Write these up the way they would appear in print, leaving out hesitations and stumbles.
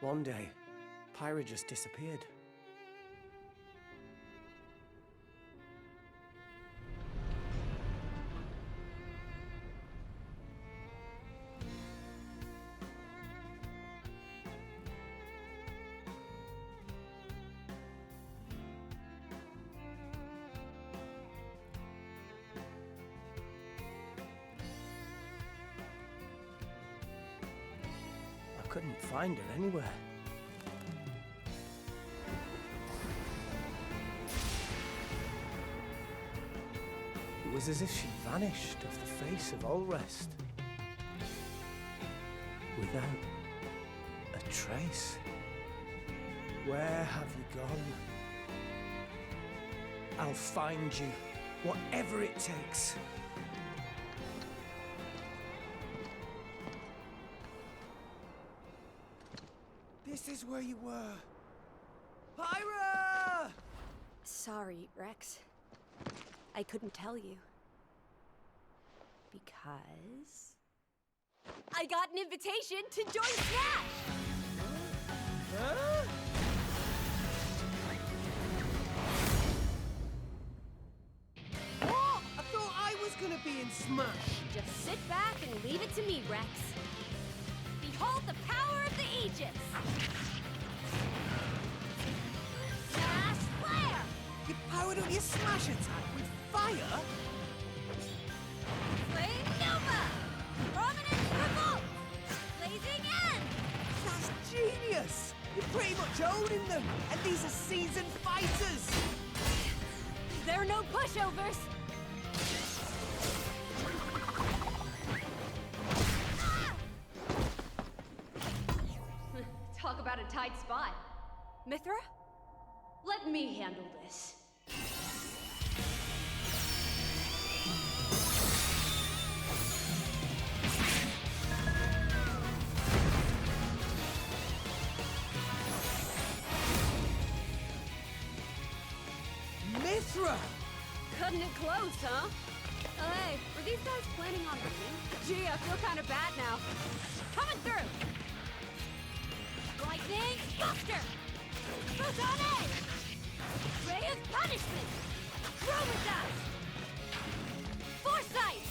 One day, Pyra just disappeared. I couldn't find her anywhere. It was as if she vanished off the face of Allrest. Without a trace. Where have you gone? I'll find you, whatever it takes. This is where you were. Pyra! Sorry, Rex. I couldn't tell you. Because... I got an invitation to join Smash! Huh? What? I thought I was gonna be in Smash. Just sit back and leave it to me, Rex. Behold the power of the Aegis! Smash Flare! You powered up your Smash attack with fire? Flame Nova! Prominence Revolt! Blazing End! That's genius! You're pretty much owning them, and these are seasoned fighters! There are no pushovers! Talk about a tight spot. Mithra? Let me handle this. Mithra! Cutting it close, huh? Hey, were these guys planning on winning? Gee, I feel kind of bad now. Coming through! Lightning Buster! Photon Ray of Punishment! Chroma Dust! Foresight!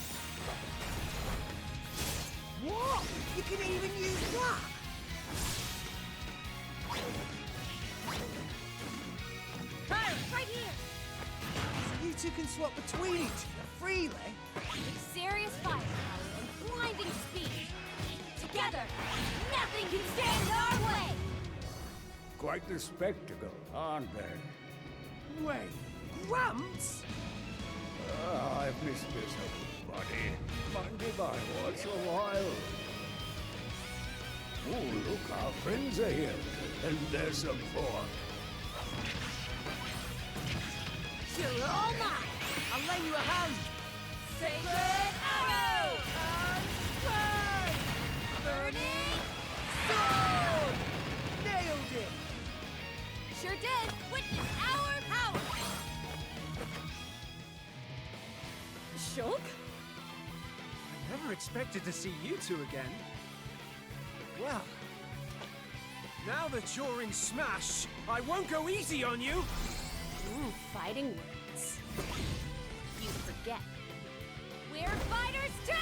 What? You can even use that? Pyra, right here! So you two can swap between each other freely? With serious firepower and blinding speed. Together, nothing can stand in our way! Quite the spectacle, aren't they? Wait, Gramps? I've missed this old buddy. Mind if I watch a while? Oh, look, our friends are here. And there's some pork. You're all mine! I'll lend you a hand. Sacred Arrow! Strike! Burning Sword! Nailed it! Sure did! Witness our power! Shulk? I never expected to see you two again. Well, now that you're in Smash, I won't go easy on you! Ooh, fighting words. You forget. We're fighters too!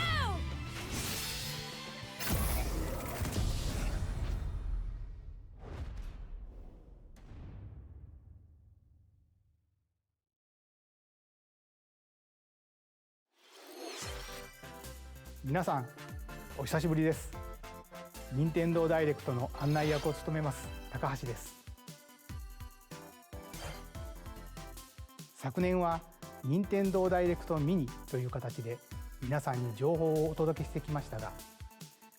皆さんお久しぶりです。任天堂ダイレクトの案内役を務めます高橋です。昨年は任天堂ダイレクトミニという形で皆さんに情報をお届けしてきましたが、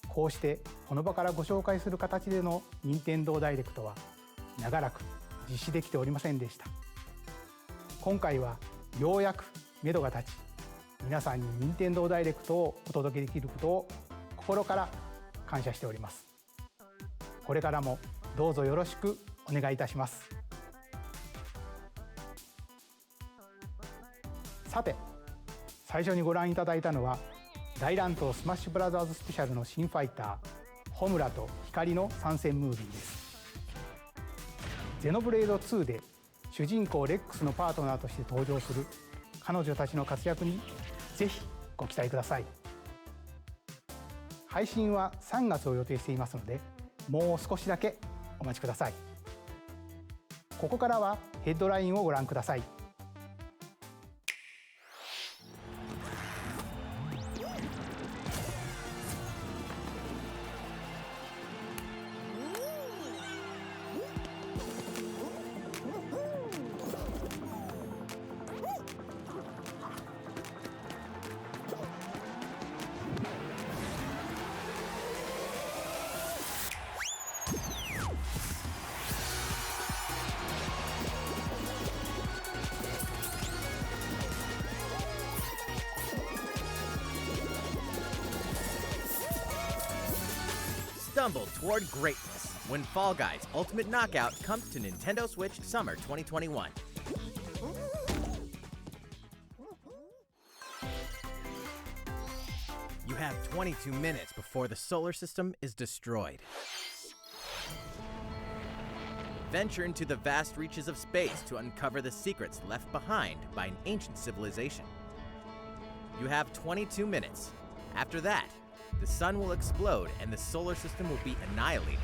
こうしてこの場からご紹介する形での任天堂ダイレクトは長らく実施できておりませんでした。今回はようやく目処が立ち、皆さんに任天堂ダイレクトをお届けできることを心から感謝しております。これからもどうぞよろしくお願いいたします。さて、最初にご覧いただいたのは大乱闘スマッシュブラザーズスペシャルの新ファイターホムラと光の参戦ムービーです。ゼノブレード2で主人公レックスのパートナーとして登場する彼女たちの活躍にぜひご期待ください。配信は3月を予定していますので、もう少しだけお待ちください。ここからはヘッドラインをご覧ください。Stumble toward greatness when Fall Guys Ultimate Knockout comes to Nintendo Switch Summer 2021. You have 22 minutes before the solar system is destroyed. Venture into the vast reaches of space to uncover the secrets left behind by an ancient civilization. You have 22 minutes. After that, the sun will explode and the solar system will be annihilated.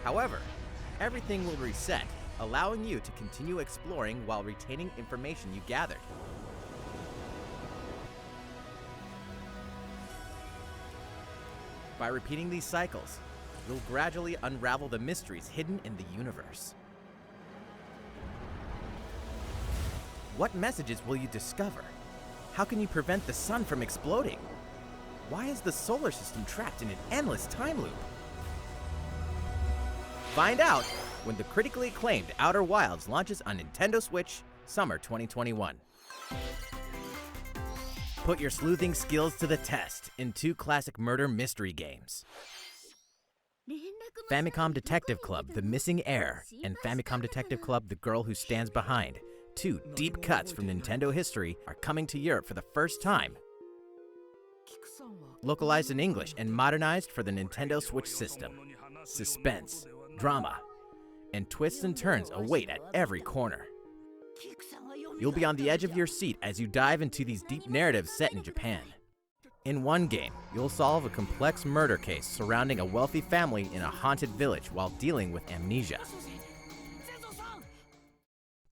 However, everything will reset, allowing you to continue exploring while retaining information you gathered. By repeating these cycles, you'll gradually unravel the mysteries hidden in the universe. What messages will you discover? How can you prevent the sun from exploding? Why is the solar system trapped in an endless time loop? Find out when the critically acclaimed Outer Wilds launches on Nintendo Switch Summer 2021. Put your sleuthing skills to the test in 2 classic murder mystery games. Famicom Detective Club The Missing Heir and Famicom Detective Club The Girl Who Stands Behind, 2 deep cuts from Nintendo history, are coming to Europe for the first time. Localized in English and modernized for the Nintendo Switch system. Suspense, drama, and twists and turns await at every corner. You'll be on the edge of your seat as you dive into these deep narratives set in Japan. In one game, you'll solve a complex murder case surrounding a wealthy family in a haunted village while dealing with amnesia.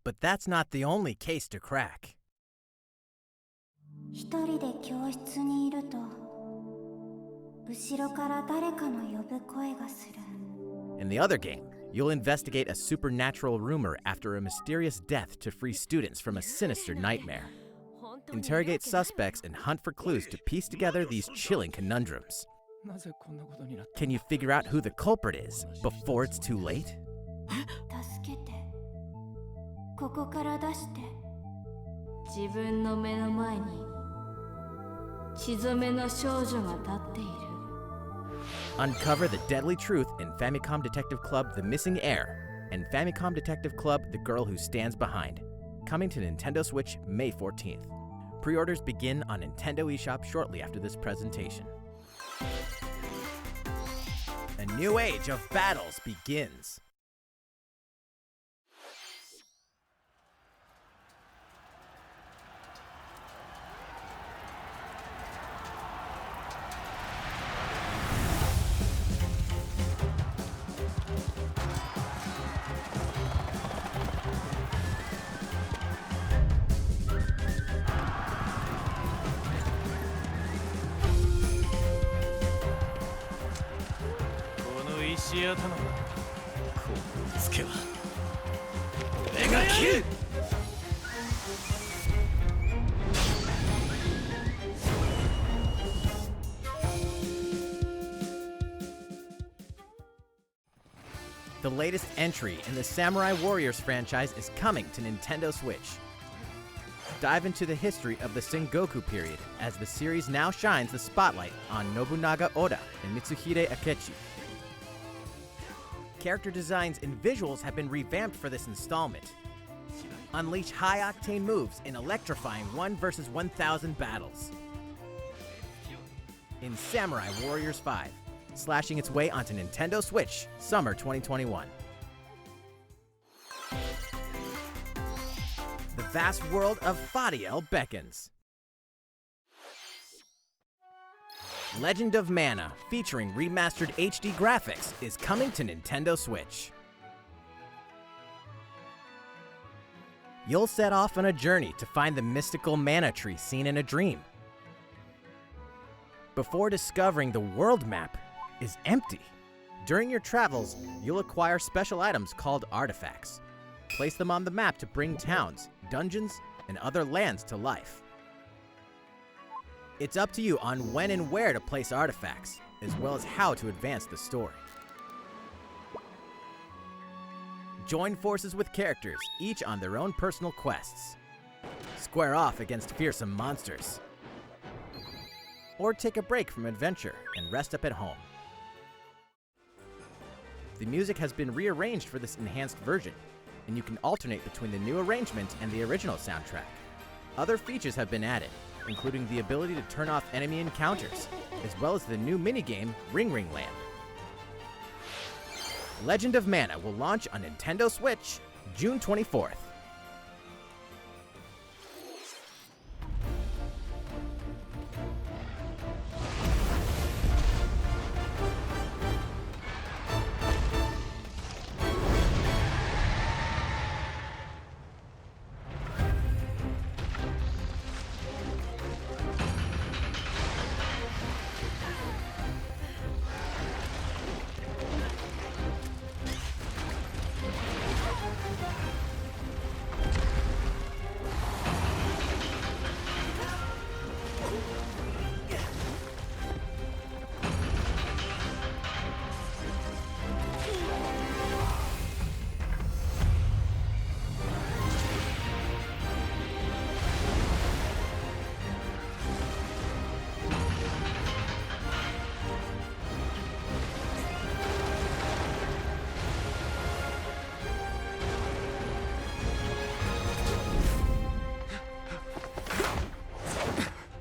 But that's not the only case to crack. 一人で教室にいると、後ろから誰かの呼ぶ声がする。 In the other game, you'll investigate a supernatural rumor after a mysterious death to free students from a sinister nightmare. Interrogate suspects and hunt for clues to piece together these chilling conundrums. Can you figure out who the culprit is before it's too late? 助けて。ここから出して。自分の目の前に血染めの少女が立っている。 Uncover the deadly truth in Famicom Detective Club The Missing Heir and Famicom Detective Club The Girl Who Stands Behind. Coming to Nintendo Switch May 14th. Pre-orders begin on Nintendo eShop shortly after this presentation. A new age of battles begins. The latest entry in the Samurai Warriors franchise is coming to Nintendo Switch. Dive into the history of the Sengoku period as the series now shines the spotlight on Nobunaga Oda and Mitsuhide Akechi. Character designs and visuals have been revamped for this installment. Unleash high-octane moves in electrifying 1 vs 1,000 battles. In Samurai Warriors 5, slashing its way onto Nintendo Switch, summer 2021. The vast world of Fadiel beckons. Legend of Mana, featuring remastered HD graphics, is coming to Nintendo Switch. You'll set off on a journey to find the mystical mana tree seen in a dream. Before discovering the world map is empty. During your travels, you'll acquire special items called artifacts. Place them on the map to bring towns, dungeons, and other lands to life. It's up to you on when and where to place artifacts, as well as how to advance the story. Join forces with characters, each on their own personal quests. Square off against fearsome monsters. Or take a break from adventure and rest up at home. The music has been rearranged for this enhanced version, and you can alternate between the new arrangement and the original soundtrack. Other features have been added, including the ability to turn off enemy encounters, as well as the new minigame Ring Ring Land. Legend of Mana will launch on Nintendo Switch June 24th.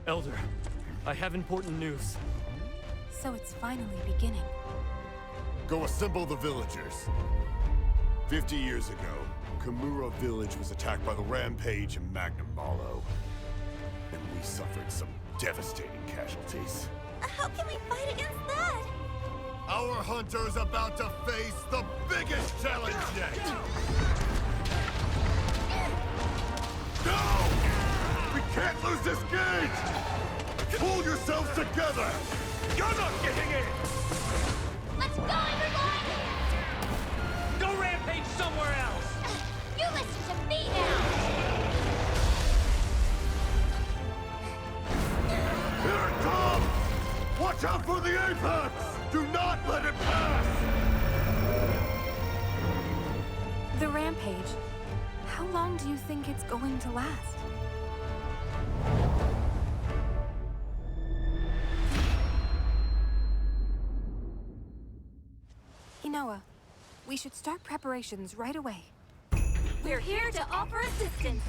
Elder, I have important news. So it's finally beginning. Go assemble the villagers. 50 years ago, Kamura village was attacked by the Rampage and Magnum Malo. And we suffered some devastating casualties. How can we fight against that? Our hunter's about to face the biggest challenge yet! No! We can't lose this gauge! Pull yourselves together! You're not getting in! Let's go, everyone! Go rampage somewhere else! You listen to me now! Here it comes! Watch out for the apex! Do not let it pass! The rampage. How long do you think it's going to last? Inoa, we should start preparations right away. We're here to offer assistance.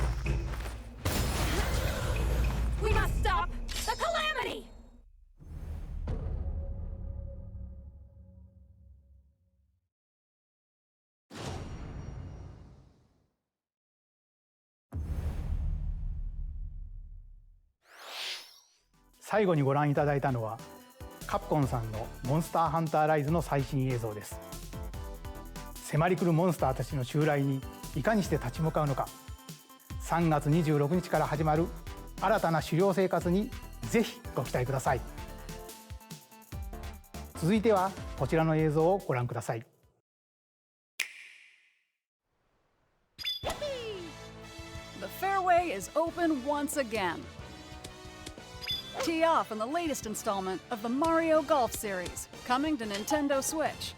We must stop the calamity!最後にご覧いただいたのはカプコンさんのモンスターハンターライズの最新映像です。迫り来るモンスターたちの襲来にいかにして立ち向かうのか、3月26日から始まる新たな狩猟生活にぜひご期待ください。続いてはこちらの映像をご覧ください。The fairway is open once again. Tee off in the latest installment of the Mario Golf series, coming to Nintendo Switch.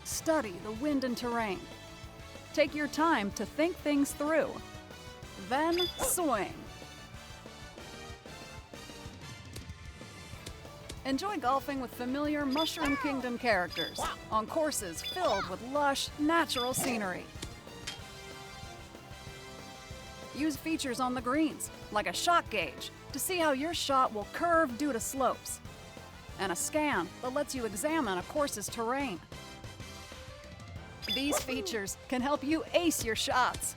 Study the wind and terrain. Take your time to think things through. Then swing. Enjoy golfing with familiar Mushroom Kingdom characters on courses filled with lush, natural scenery. Use features on the greens, like a shot gauge, to see how your shot will curve due to slopes. and a scan that lets you examine a course's terrain. These features can help you ace your shots.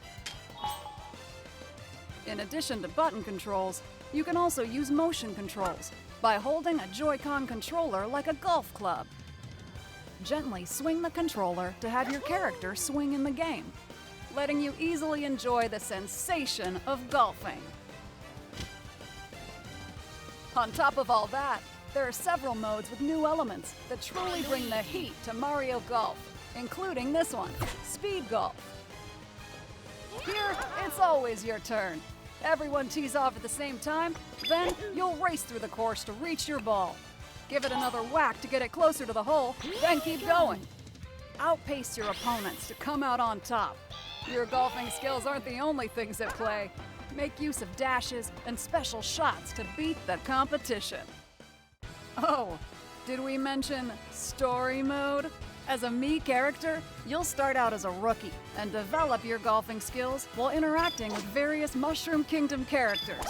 In addition to button controls, you can also use motion controls by holding a Joy-Con controller like a golf club. Gently swing the controller to have your character swing in the game, letting you easily enjoy the sensation of golfing. On top of all that, there are several modes with new elements that truly bring the heat to Mario Golf, including this one, Speed Golf. Here, it's always your turn. Everyone tees off at the same time, then you'll race through the course to reach your ball. Give it another whack to get it closer to the hole, then keep going. Outpace your opponents to come out on top. Your golfing skills aren't the only things at play. Make use of dashes and special shots to beat the competition. Oh, did we mention story mode? As a Mii character, you'll start out as a rookie and develop your golfing skills while interacting with various Mushroom Kingdom characters.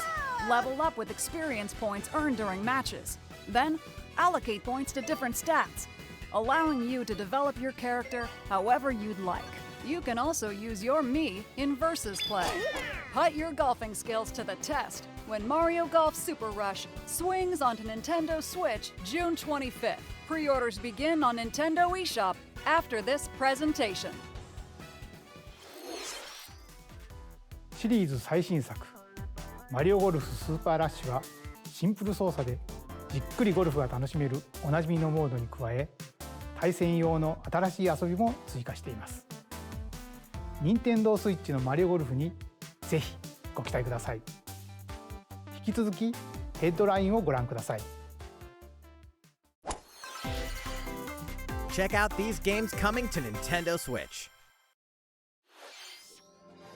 Level up with experience points earned during matches. Then, allocate points to different stats, allowing you to develop your character however you'd like. You can also use your Mii in versus play. Put your golfing skills to the test when Mario Golf Super Rush swings onto Nintendo Switch June 25th. Pre-orders begin on Nintendo eShop after this presentation. シリーズ最新作「マリオゴルフスーパーラッシュ」はシンプル操作でじっくりゴルフが楽しめるおなじみのモードに加え、対戦用の新しい遊びも追加しています。任天堂スイッチのマリオゴルフにぜひご期待ください。引き続きヘッドラインをご覧ください。Check out these games coming to Nintendo Switch.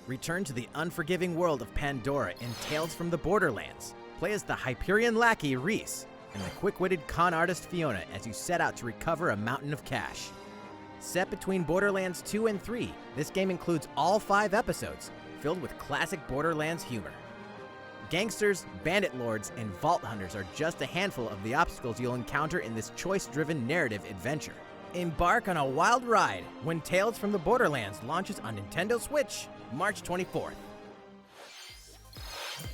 Return to the unforgiving world of Pandora in Tales from the Borderlands. Play as the Hyperion lackey Reese and the quick-witted con artist Fiona as you set out to recover a mountain of cash. Set between Borderlands 2 and 3, this game includes all 5 episodes, filled with classic Borderlands humor. Gangsters, bandit lords, and vault hunters are just a handful of the obstacles you'll encounter in this choice-driven narrative adventure. Embark on a wild ride when Tales from the Borderlands launches on Nintendo Switch, March 24th.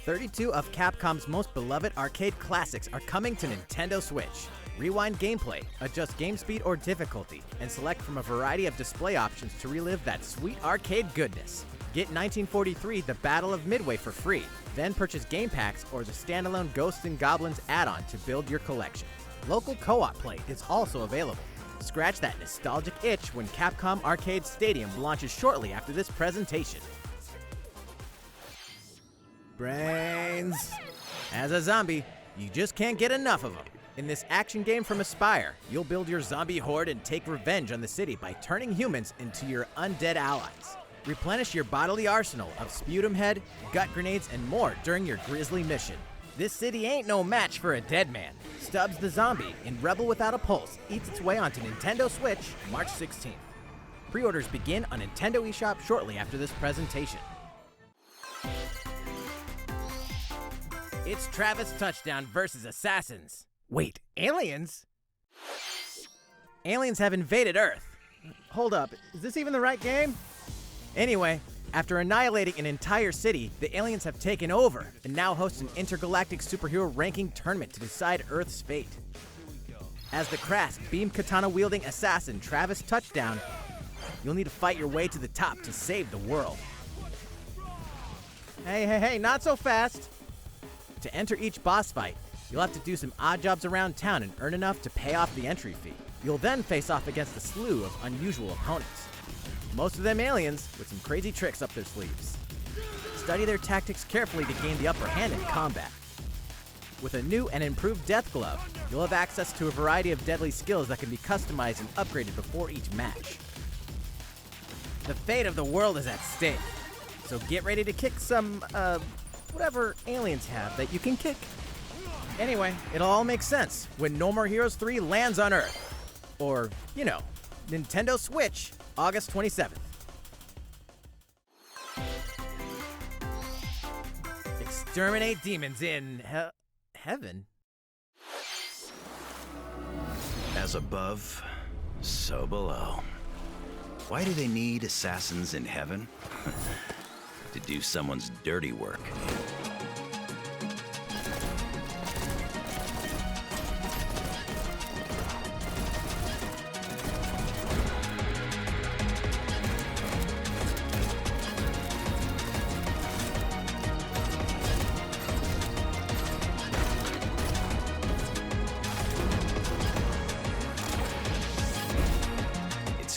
32 of Capcom's most beloved arcade classics are coming to Nintendo Switch. Rewind gameplay, adjust game speed or difficulty, and select from a variety of display options to relive that sweet arcade goodness. Get 1943 The Battle of Midway for free, then purchase game packs or the standalone Ghosts and Goblins add-on to build your collection. Local co-op play is also available. Scratch that nostalgic itch when Capcom Arcade Stadium launches shortly after this presentation. Brains. As a zombie, you just can't get enough of them. In this action game from Aspyr, you'll build your zombie horde and take revenge on the city by turning humans into your undead allies. Replenish your bodily arsenal of sputum head, gut grenades, and more during your grisly mission. This city ain't no match for a dead man. Stubbs the Zombie in Rebel Without a Pulse eats its way onto Nintendo Switch March 16th. Pre-orders begin on Nintendo eShop shortly after this presentation. It's Travis Touchdown versus Assassins. Wait, aliens? Aliens have invaded Earth. Hold up, is this even the right game? Anyway, after annihilating an entire city, the aliens have taken over and now host an intergalactic superhero ranking tournament to decide Earth's fate. As the crass, beam katana-wielding assassin Travis Touchdown, you'll need to fight your way to the top to save the world. Hey, not so fast! To enter each boss fight, you'll have to do some odd jobs around town and earn enough to pay off the entry fee. You'll then face off against a slew of unusual opponents. Most of them aliens with some crazy tricks up their sleeves. Study their tactics carefully to gain the upper hand in combat. With a new and improved Death Glove, you'll have access to a variety of deadly skills that can be customized and upgraded before each match. The fate of the world is at stake, so get ready to kick some, whatever aliens have that you can kick. Anyway, it'll all make sense when No More Heroes 3 lands on Earth. Or, you know, Nintendo Switch, August 27th. Exterminate demons in heaven. As above, so below. Why do they need assassins in heaven? To do someone's dirty work.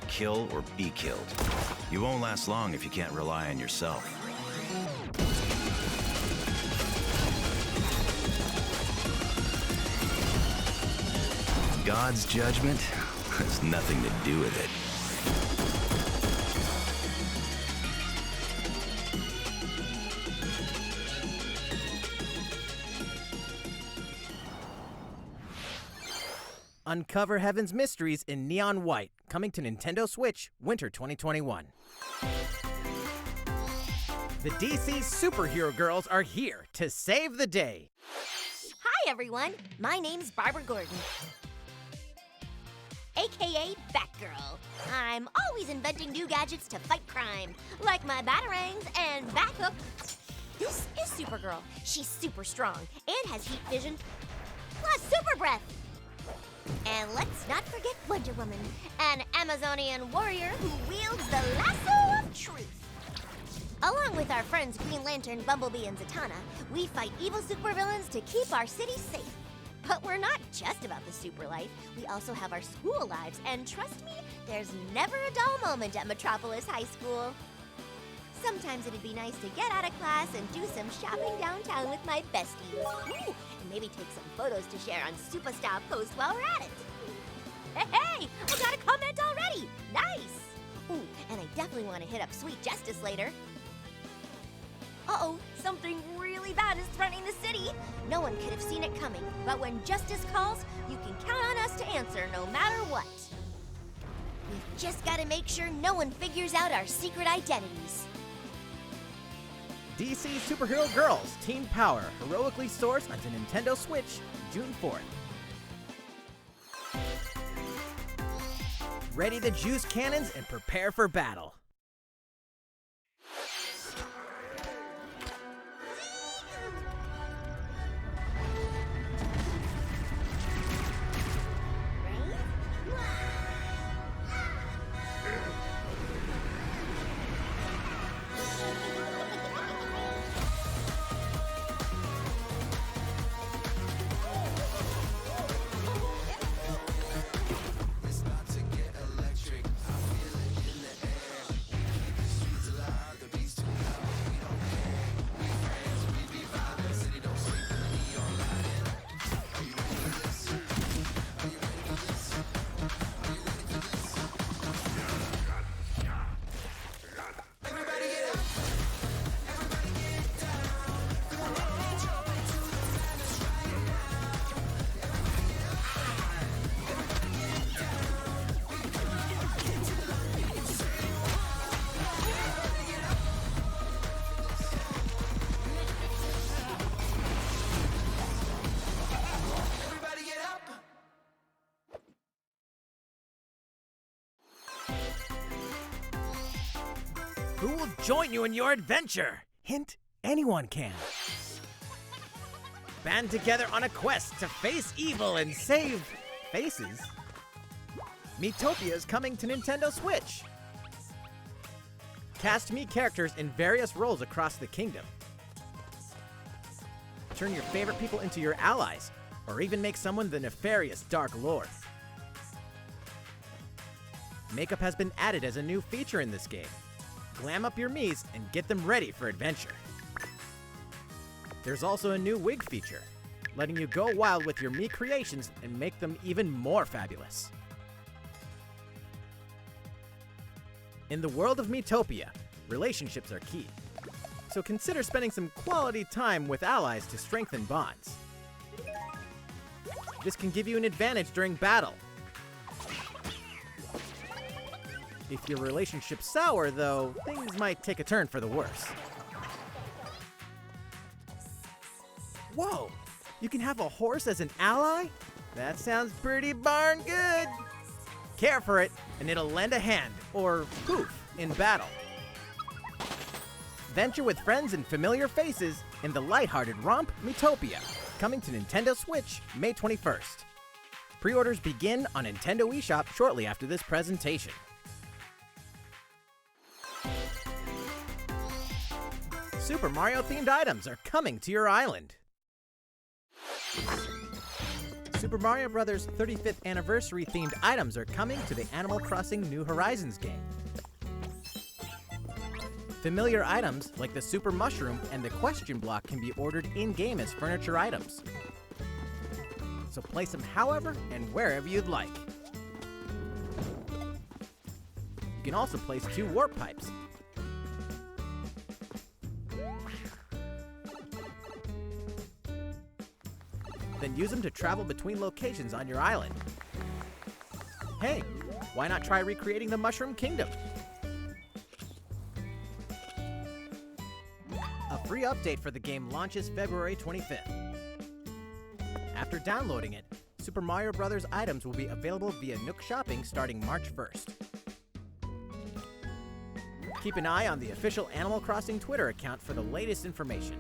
Kill or be killed. You won't last long if you can't rely on yourself. God's judgment has nothing to do with it. Uncover Heaven's mysteries in neon white, coming to Nintendo Switch, winter 2021. The DC superhero girls are here to save the day. Hi everyone, my name's Barbara Gordon, aka Batgirl. I'm always inventing new gadgets to fight crime, like my batarangs and Bathook. This is Supergirl. She's super strong and has heat vision, plus super breath. And let's not forget Wonder Woman, an Amazonian warrior who wields the lasso of truth. Along with our friends Green Lantern, Bumblebee, and Zatanna, we fight evil supervillains to keep our city safe. But we're not just about the super life. We also have our school lives, and trust me, there's never a dull moment at Metropolis High School. Sometimes it'd be nice to get out of class and do some shopping downtown with my besties. Ooh, and maybe take some photos to share on Superstar Post while we're at it. Hey, I got a comment already! Nice! Ooh, and I definitely want to hit up Sweet Justice later. Uh-oh, something really bad is threatening the city. No one could have seen it coming, but when justice calls, you can count on us to answer no matter what. We've just got to make sure no one figures out our secret identities. DC Superhero Girls Teen Power heroically soars onto Nintendo Switch June 4th. Ready to juice cannons and prepare for battle. Who will join you in your adventure? Hint, anyone can. Band together on a quest to face evil and save faces. Miitopia is coming to Nintendo Switch. Cast Mii characters in various roles across the kingdom. Turn your favorite people into your allies, or even make someone the nefarious Dark Lord. Makeup has been added as a new feature in this game. Glam up your Miis and get them ready for adventure. There's also a new wig feature, letting you go wild with your Mii creations and make them even more fabulous. In the world of Miitopia, relationships are key. So consider spending some quality time with allies to strengthen bonds. This can give you an advantage during battle. If your relationship's sour, though, things might take a turn for the worse. Whoa! You can have a horse as an ally? That sounds pretty darn good. Care for it, and it'll lend a hand, or poof, in battle. Venture with friends and familiar faces in the lighthearted romp Miitopia, coming to Nintendo Switch May 21st. Pre-orders begin on Nintendo eShop shortly after this presentation. Super Mario-themed items are coming to your island. Super Mario Bros. 35th Anniversary-themed items are coming to the Animal Crossing New Horizons game. Familiar items like the Super Mushroom and the Question Block can be ordered in-game as furniture items. So place them however and wherever you'd like. You can also place 2 warp pipes. Then use them to travel between locations on your island. Hey, why not try recreating the Mushroom Kingdom? A free update for the game launches February 25th. After downloading it, Super Mario Bros. Items will be available via Nook Shopping starting March 1st. Keep an eye on the official Animal Crossing Twitter account for the latest information.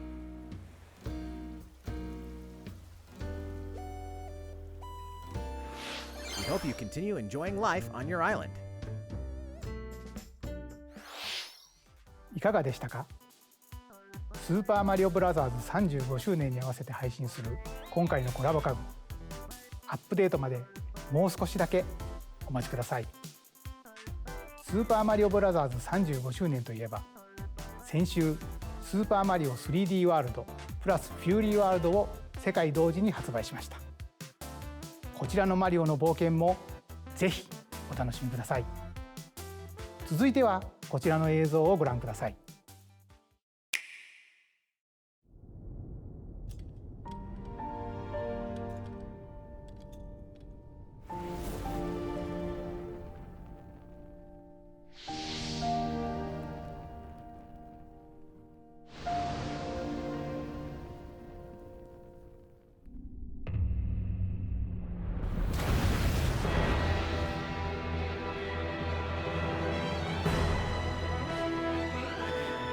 We hope you continue enjoying life on your island. いかがでしたか？スーパーマリオブラザーズ35周年に合わせて配信する今回のコラボ家具。アップデートまでもう少しだけお待ちください。スーパーマリオブラザーズ35周年といえば、先週スーパーマリオ 3D ワールドプラスフューリーワールドを世界同時に発売しました。こちらのマリオの冒険もぜひお楽しみください。続いてはこちらの映像をご覧ください。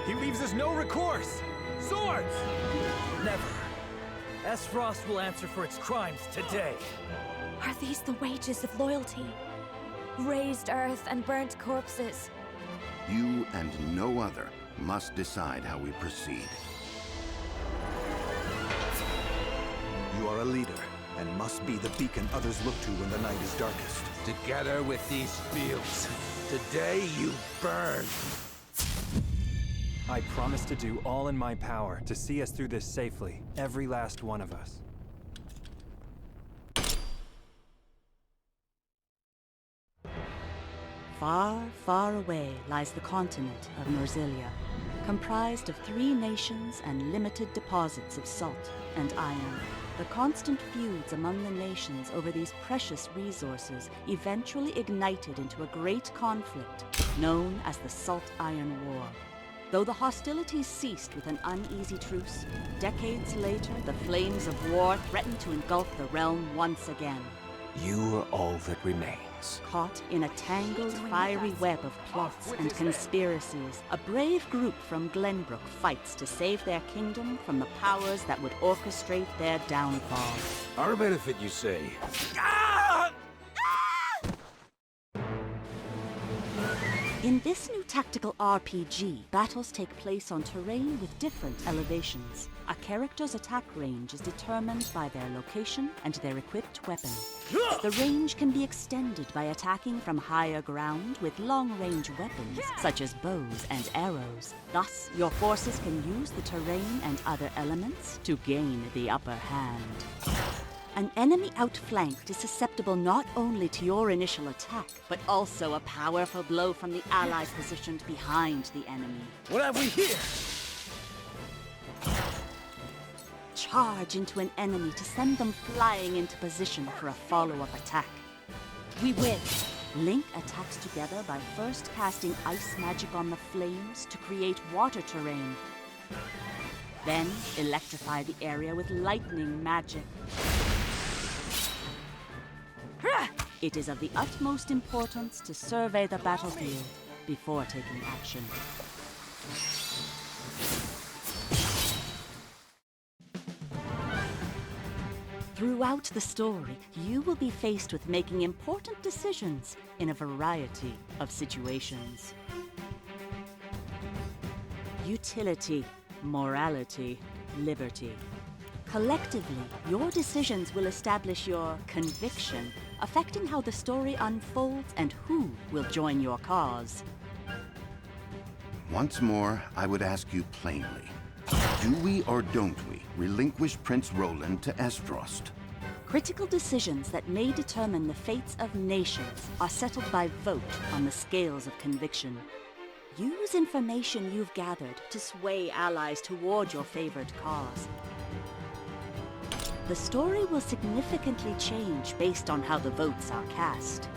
He leaves us no recourse! Swords! Never. S-Frost will answer for its crimes today. Are these the wages of loyalty? Raised earth and burnt corpses. You and no other must decide how we proceed. You are a leader, and must be the beacon others look to when the night is darkest. Together with these fields, today you burn. I promise to do all in my power to see us through this safely, every last one of us. Far, far away lies the continent of Norzilia, comprised of 3 nations and limited deposits of salt and iron. The constant feuds among the nations over these precious resources eventually ignited into a great conflict known as the Salt Iron War. Though the hostilities ceased with an uneasy truce, decades later the flames of war threatened to engulf the realm once again. You are all that remains. Caught in a tangled, fiery web of plots and conspiracies, a brave group from Glenbrook fights to save their kingdom from the powers that would orchestrate their downfall. Our benefit, you say? In this new tactical RPG, battles take place on terrain with different elevations. A character's attack range is determined by their location and their equipped weapon. The range can be extended by attacking from higher ground with long-range weapons, such as bows and arrows. Thus, your forces can use the terrain and other elements to gain the upper hand. An enemy outflanked is susceptible not only to your initial attack, but also a powerful blow from the ally positioned behind the enemy. What have we here? Charge into an enemy to send them flying into position for a follow-up attack. We win! Link attacks together by first casting ice magic on the flames to create water terrain. Then electrify the area with lightning magic. It is of the utmost importance to survey the battlefield before taking action. Throughout the story, you will be faced with making important decisions in a variety of situations. Utility, morality, liberty. Collectively, your decisions will establish your conviction, affecting how the story unfolds and who will join your cause. Once more, I would ask you plainly. Do we or don't we relinquish Prince Roland to Esfrost? Critical decisions that may determine the fates of nations are settled by vote on the scales of conviction. Use information you've gathered to sway allies toward your favored cause. The story will significantly change based on how the votes are cast.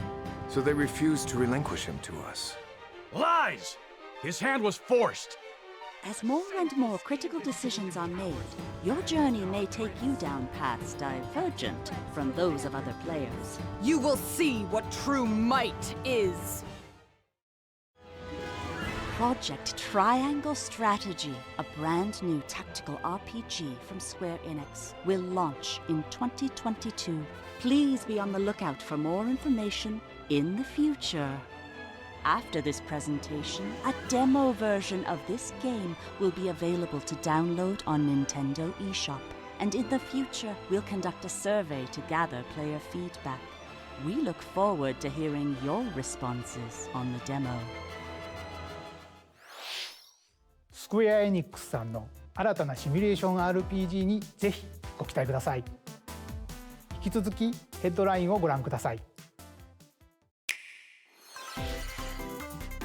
So they refused to relinquish him to us. Lies! His hand was forced. As more and more critical decisions are made, your journey may take you down paths divergent from those of other players. You will see what true might is. Project Triangle Strategy, a brand new tactical RPG from Square Enix, will launch in 2022. Please be on the lookout for more information in the future. After this presentation, a demo version of this game will be available to download on Nintendo eShop. And in the future, we'll conduct a survey to gather player feedback. We look forward to hearing your responses on the demo. スクエア・エニックスさんの新たなシミュレーション RPG にぜひご期待ください。引き続きヘッドラインをご覧ください。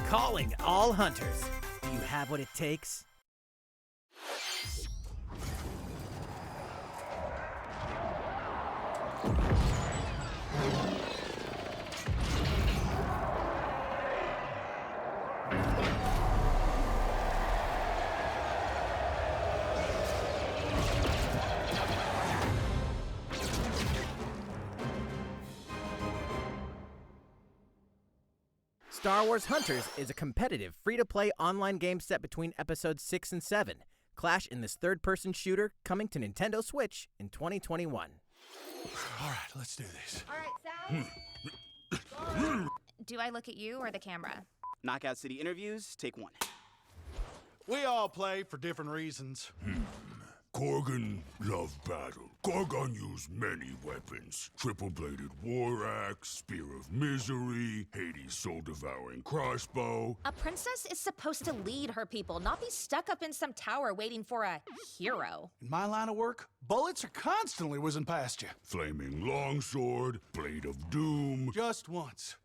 Calling all hunters. You have what it takes? Star Wars Hunters is a competitive, free-to-play online game set between episodes 6 and 7. Clash in this third-person shooter coming to Nintendo Switch in 2021. All right, let's do this. All right, Sal. Do I look at you or the camera? Knockout City interviews, take one. We all play for different reasons. Korgan loved battle. Korgan used many weapons. Triple-bladed war axe, spear of misery, Hades' soul-devouring crossbow. A princess is supposed to lead her people, not be stuck up in some tower waiting for a hero. In my line of work, bullets are constantly whizzing past you. Flaming longsword, blade of doom. Just once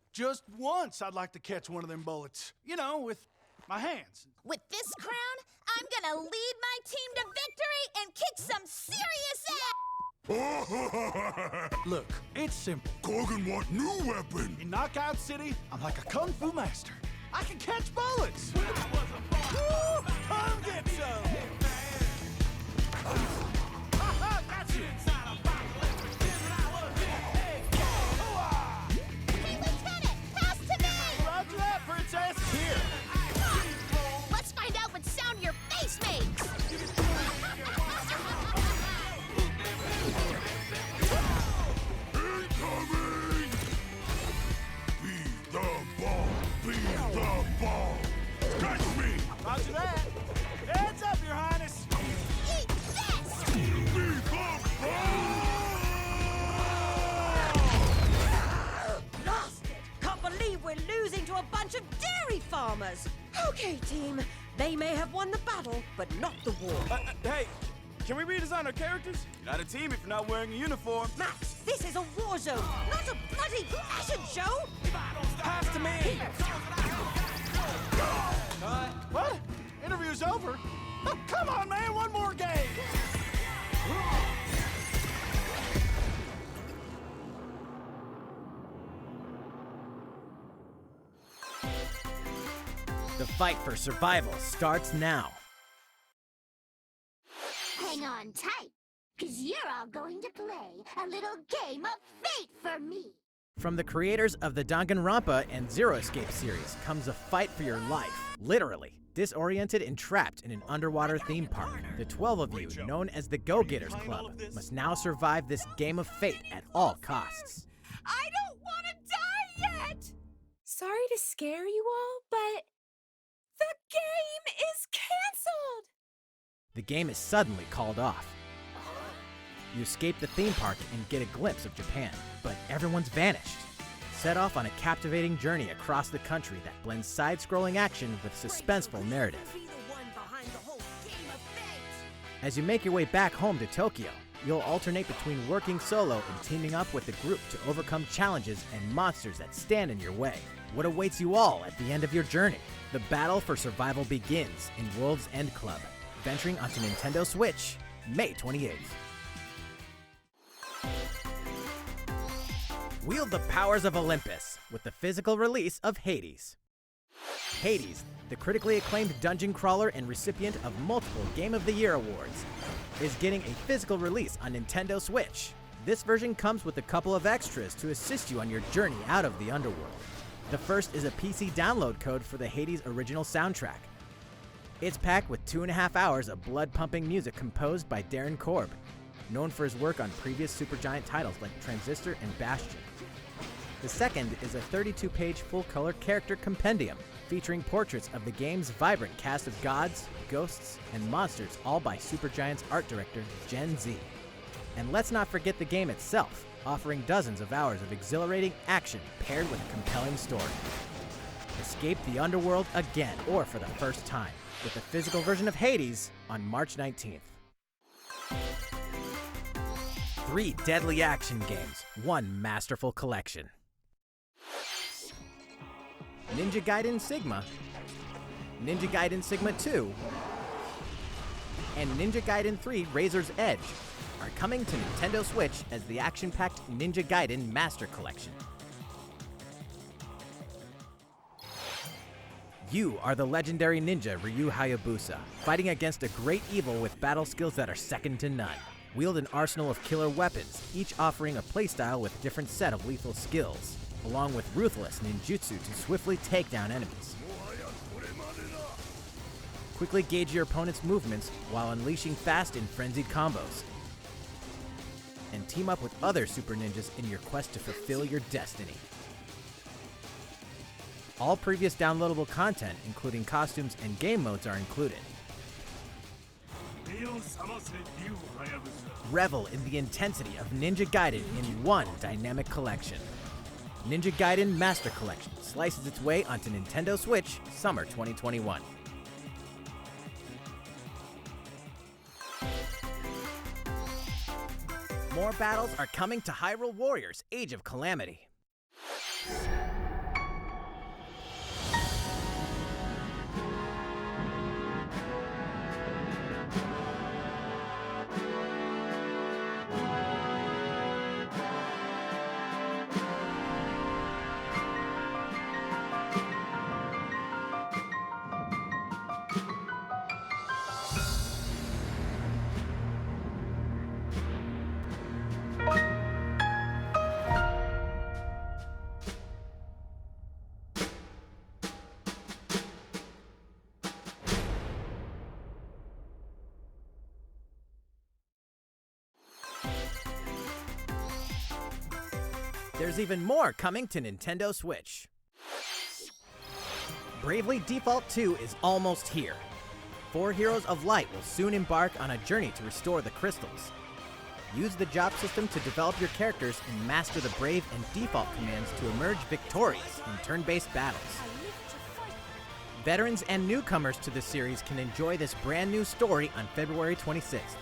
I'd like to catch one of them bullets. You know, with my hands. With this crown, I'm gonna lead my team to victory and kick some serious ass! Look, it's simple. Korgan want new weapon. In Knockout City, I'm like a kung fu master. I can catch bullets. Woo! Come get some. Got you. Hey, Lieutenant, pass to me! Roger that, Princess. Here. Let's find out what sound your face makes! Incoming! Be the ball! Be the ball! Catch me! Roger that. Heads up, Your Highness. Eat this! Be the ball! Lost it! Can't believe we're losing to a bunch of dairy farmers! Okay, team. They may have won the battle, but not the war. Hey, can we redesign our characters? You're not a team if you're not wearing a uniform. Max, this is a war zone, not a bloody fashion show! Pass to me! What? Interview's over? Oh, come on, man, one more game! The fight for survival starts now. Hang on tight, because you're all going to play a little game of fate for me. From the creators of the Danganronpa and Zero Escape series comes a fight for your life, literally. Disoriented and trapped in an underwater theme park, the 12 of you, known as the Go-Getters Club, must now survive this game of fate at all costs. I don't want to die yet! Sorry to scare you all, but the game is canceled! The game is suddenly called off. You escape the theme park and get a glimpse of Japan, but everyone's vanished. Set off on a captivating journey across the country that blends side-scrolling action with suspenseful narrative. As you make your way back home to Tokyo, you'll alternate between working solo and teaming up with the group to overcome challenges and monsters that stand in your way. What awaits you all at the end of your journey? The battle for survival begins in World's End Club, venturing onto Nintendo Switch, May 28th. Wield the powers of Olympus with the physical release of Hades. Hades, the critically acclaimed dungeon crawler and recipient of multiple Game of the Year awards, is getting a physical release on Nintendo Switch. This version comes with a couple of extras to assist you on your journey out of the underworld. The first is a PC download code for the Hades original soundtrack. It's packed with 2.5 hours of blood-pumping music composed by Darren Korb, known for his work on previous Supergiant titles like Transistor and Bastion. The second is a 32-page full-color character compendium featuring portraits of the game's vibrant cast of gods, ghosts, and monsters, all by Supergiant's art director, Gen Z. And let's not forget the game itself, offering dozens of hours of exhilarating action paired with a compelling story. Escape the underworld again, or for the first time, with the physical version of Hades on March 19th. 3 deadly action games, 1 masterful collection. Ninja Gaiden Sigma, Ninja Gaiden Sigma 2, and Ninja Gaiden 3 Razor's Edge are coming to Nintendo Switch as the action-packed Ninja Gaiden Master Collection. You are the legendary ninja Ryu Hayabusa, fighting against a great evil with battle skills that are second to none. Wield an arsenal of killer weapons, each offering a playstyle with a different set of lethal skills, along with ruthless ninjutsu to swiftly take down enemies. Quickly gauge your opponent's movements while unleashing fast and frenzied combos. And team up with other super ninjas in your quest to fulfill your destiny. All previous downloadable content, including costumes and game modes, are included. Revel in the intensity of Ninja Gaiden in one dynamic collection. Ninja Gaiden Master Collection slices its way onto Nintendo Switch summer 2021. More battles are coming to Hyrule Warriors: Age of Calamity. There's even more coming to Nintendo Switch. Bravely Default 2 is almost here. 4 Heroes of Light will soon embark on a journey to restore the crystals. Use the job system to develop your characters and master the Brave and Default commands to emerge victorious in turn-based battles. Veterans and newcomers to the series can enjoy this brand new story on February 26th.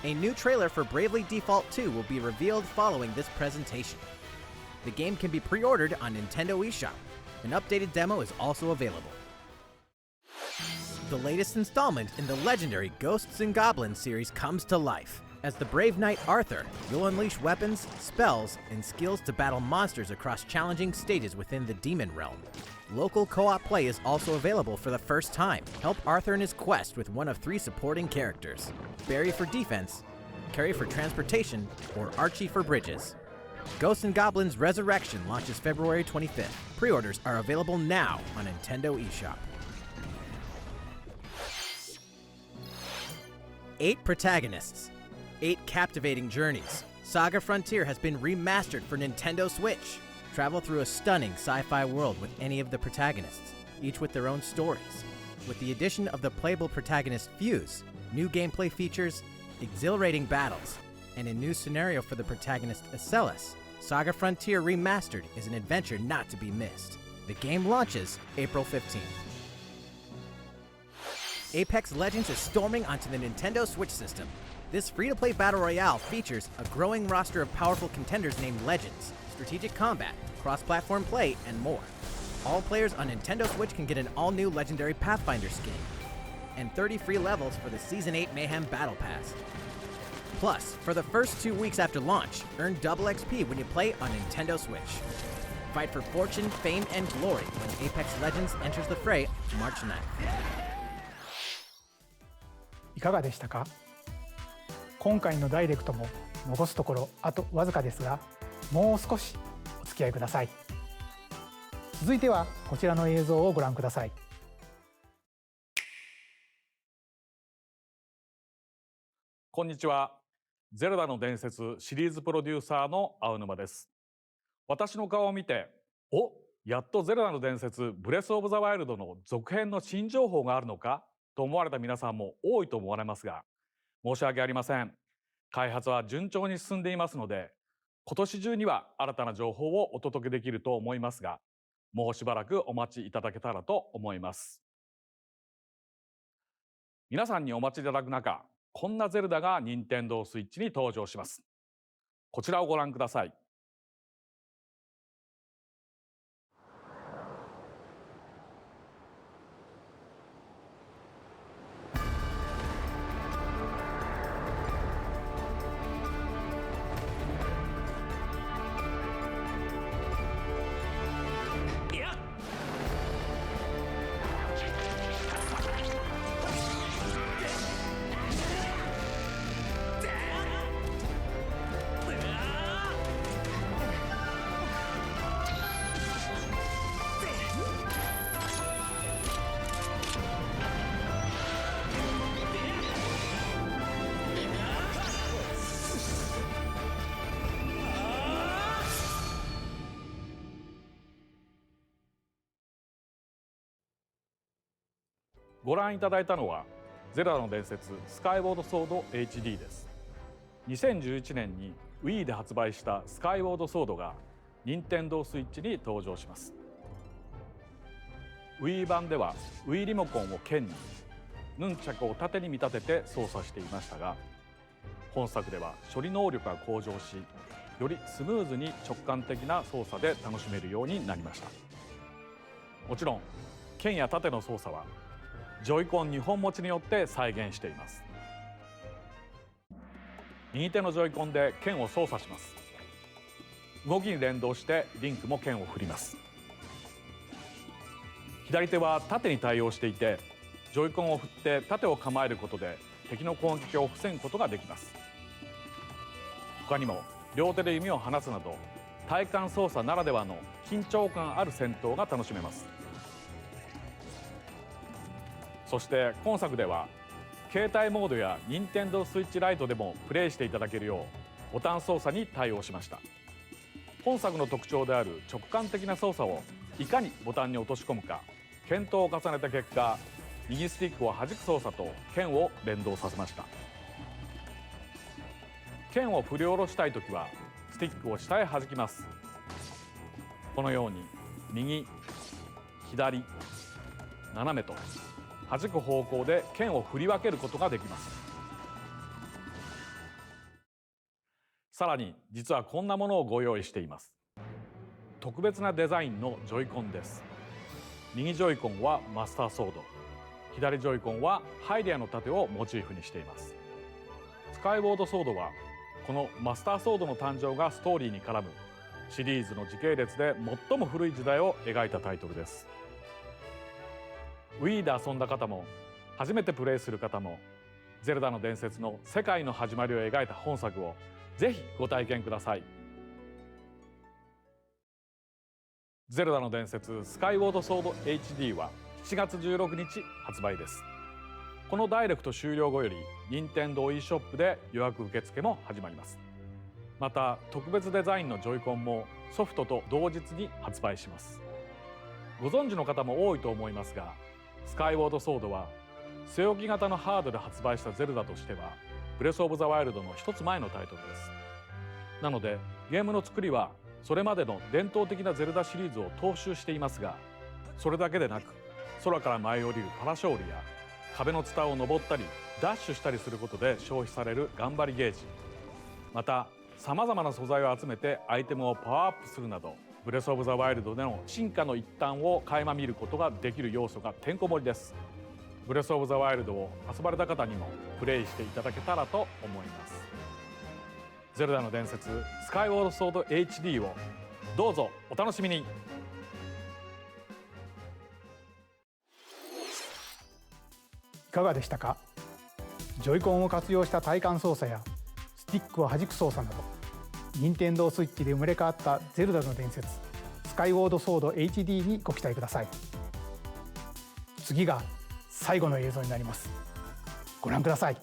A new trailer for Bravely Default 2 will be revealed following this presentation. The game can be pre-ordered on Nintendo eShop. An updated demo is also available. The latest installment in the legendary Ghosts and Goblins series comes to life. As the brave knight Arthur, you'll unleash weapons, spells, and skills to battle monsters across challenging stages within the Demon Realm. Local co-op play is also available for the first time. Help Arthur in his quest with one of 3 supporting characters: Barry for defense, Carrie for transportation, or Archie for bridges. Ghosts and Goblins Resurrection launches February 25th. Pre-orders are available now on Nintendo eShop. 8 protagonists, 8 captivating journeys. Saga Frontier has been remastered for Nintendo Switch. Travel through a stunning sci-fi world with any of the protagonists, each with their own stories. With the addition of the playable protagonist Fuse, new gameplay features, exhilarating battles, and a new scenario for the protagonist Acellus, Saga Frontier Remastered is an adventure not to be missed. The game launches April 15th. Apex Legends is storming onto the Nintendo Switch system. This free-to-play battle royale features a growing roster of powerful contenders named Legends, strategic combat, cross-platform play, and more. All players on Nintendo Switch can get an all-new Legendary Pathfinder skin, and 30 free levels for the Season 8 Mayhem Battle Pass. Plus, for the first 2 weeks after launch, earn double XP when you play on Nintendo Switch. Fight for fortune, fame, and glory when Apex Legends enters the fray March 9th. いかがでしたか？今回のダイレクトも残すところあとわずかですが、もう少しお付き合いください。続いてはこちらの映像をご覧ください。こんにちは。ゼルダの伝説シリーズプロデューサーの青沼です。私の顔を見て、お、やっとゼルダの伝説ブレスオブザワイルドの続編の新情報があるのかと思われた皆さんも多いと思われますが、申し訳ありません。開発は順調に進んでいますので、今年中には新たな情報をお届けできると思いますが、もうしばらくお待ちいただけたらと思います。皆さんにお待ちいただく中、こんなゼルダが任天堂スイッチに登場します。こちらをご覧ください。ご覧いただいたのはゼルダの伝説スカイウォードソード HD です。2011年に Wii で発売したスカイウォードソードが任天堂スイッチに登場します。 Wii 版では Wii リモコンを剣にヌンチャクを縦に見立てて操作していましたが、本作では処理能力が向上し、よりスムーズに直感的な操作で楽しめるようになりました。もちろん剣や縦の操作はジョイコン2本持ちによって再現しています。右手のジョイコンで剣を操作します。動きに連動してリンクも剣を振ります。左手は縦に対応していて、ジョイコンを振って縦を構えることで敵の攻撃を防ぐことができます。他にも両手で弓を放つなど体感操作ならではの緊張感ある戦闘が楽しめます。そして今作では携帯モードや任天堂スイッチライトでもプレイしていただけるようボタン操作に対応しました。本作の特徴である直感的な操作をいかにボタンに落とし込むか検討を重ねた結果、右スティックを弾く操作と剣を連動させました。剣を振り下ろしたいときはスティックを下へ弾きます。このように右、左、斜めと弾く方向で剣を振り分けることができます。さらに実はこんなものをご用意しています。特別なデザインのジョイコンです。右ジョイコンはマスターソード、左ジョイコンはハイリアの盾をモチーフにしています。スカイウォードソードはこのマスターソードの誕生がストーリーに絡むシリーズの時系列で最も古い時代を描いたタイトルです。Wii で遊んだ方も初めてプレイする方もゼルダの伝説の世界の始まりを描いた本作をぜひご体験ください。ゼルダの伝説スカイウォードソード HD は7月16日発売です。このダイレクト終了後より任天堂 e ショップで予約受付も始まります。また特別デザインのジョイコンもソフトと同日に発売します。ご存知の方も多いと思いますが、スカイウォードソードは据え置き型のハードで発売したゼルダとしてはブレスオブザワイルドの一つ前のタイトルです。なのでゲームの作りはそれまでの伝統的なゼルダシリーズを踏襲していますが、それだけでなく空から舞い降りるパラショールや壁のツタを登ったりダッシュしたりすることで消費される頑張りゲージ、またさまざまな素材を集めてアイテムをパワーアップするなど、ブレスオブザワイルドでの進化の一端を垣間見ることができる要素がてんこ盛りです。ブレスオブザワイルドを遊ばれた方にもプレイしていただけたらと思います。ゼルダの伝説スカイウォードソード HD をどうぞお楽しみに。いかがでしたか。ジョイコンを活用した体感操作やスティックを弾く操作など、任天堂スイッチで生まれ変わったゼルダの伝説スカイウォードソード HD にご期待ください。次が最後の映像になります。ご覧ください。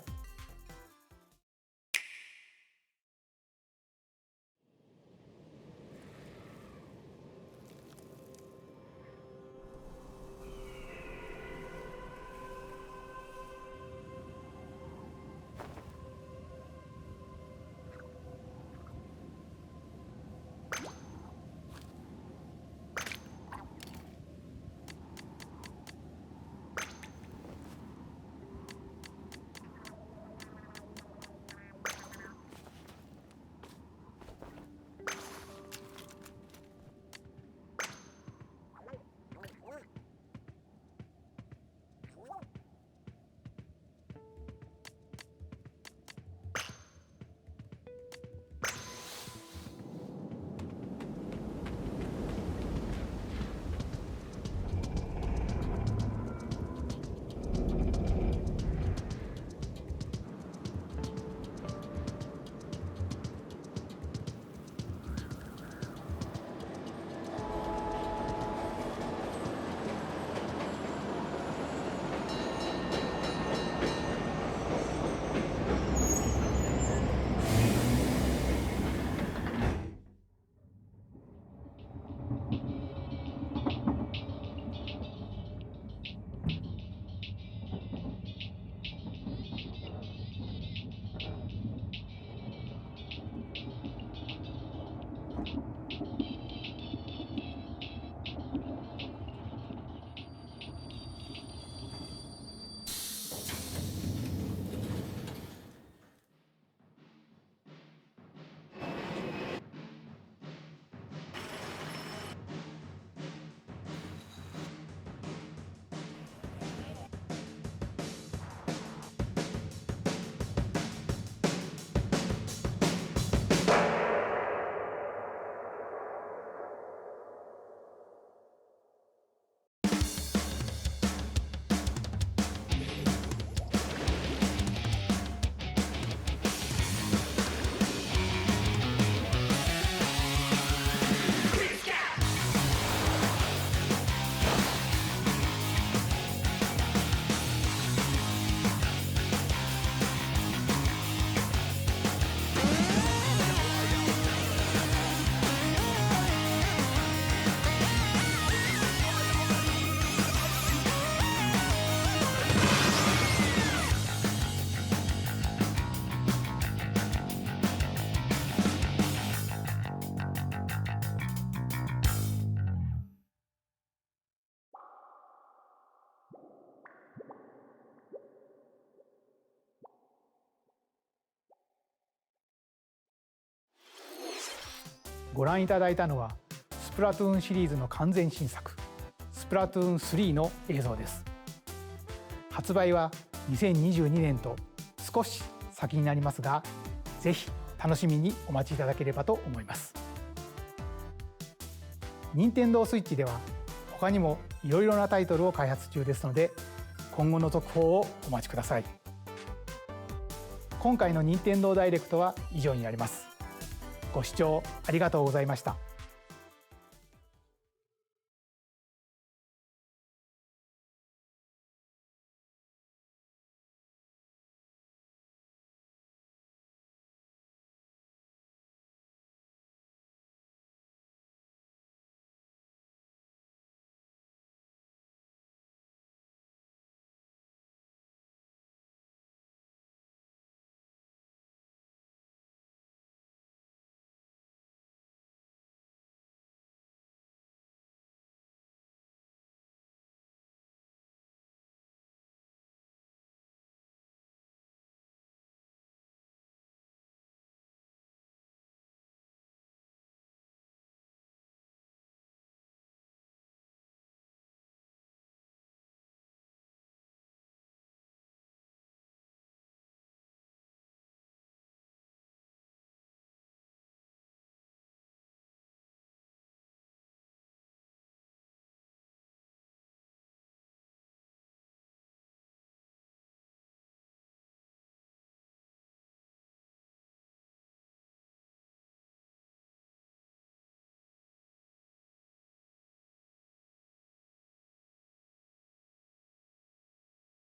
ご覧いただいたのはスプラトゥーンシリーズの完全新作スプラトゥーン3の映像です。発売は2022年と少し先になりますが、ぜひ楽しみにお待ちいただければと思います。任天堂スイッチでは他にもいろいろなタイトルを開発中ですので、今後の続報をお待ちください。今回の任天堂ダイレクトは以上になります。ご視聴ありがとうございました。